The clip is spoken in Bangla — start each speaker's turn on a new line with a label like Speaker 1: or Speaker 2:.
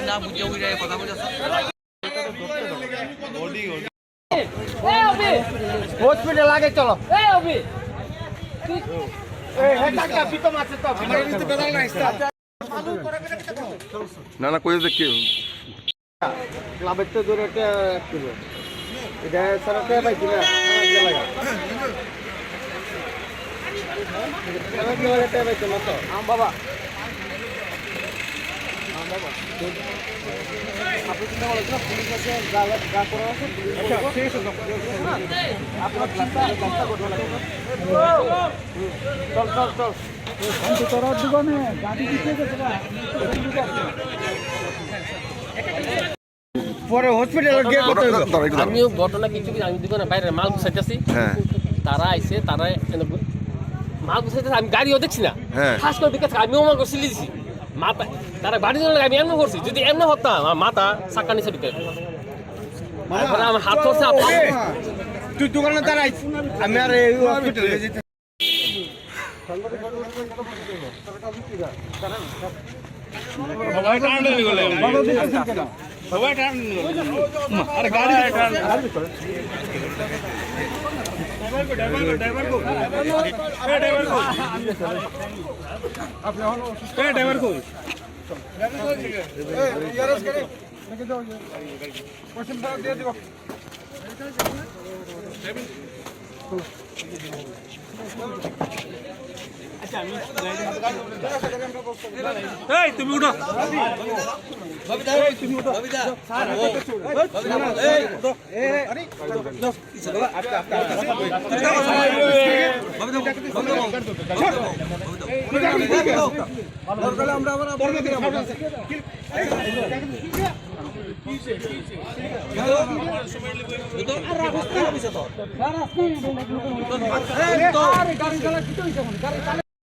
Speaker 1: না বুঝে উড়ে কথা বলতেছ
Speaker 2: হসপিটাল আগে চলো
Speaker 3: না না কই দেখি
Speaker 2: ক্লাবের তো ধরে এটা এটা সরকার পাইছি না বাবা আপনি চিন্তা করেছেন পুলিশ আছে গা করা আছে আপনার চিন্তা করতে লাগবে চল চল চল তোর দোকানে গাড়ি দিতে গেছে না পরে হসপিটালে গিয়ে করতে হবে
Speaker 4: আমিও ঘটনা কিছু আমি দোকানে বাইরে মাল গুছাইতেছি তারা আইছে তারা মাল গুছাইতেছে আমি গাড়িও দেখছি না খাস করে দেখে আমিও মাল করছি দিছি মাথা তারা বাড়ি জন্য আমি এমন করছি যদি এমন হতাম আমার মাথা চাক্কা নিচে ঢুকে আমার হাত ধরছে
Speaker 2: তুই দোকানে দাঁড়াই আমি আর এই হসপিটালে যেতে
Speaker 1: আরে গাড়ি ড্রাইভার কই এই তুমি উঠো তুমি উঠো আমরা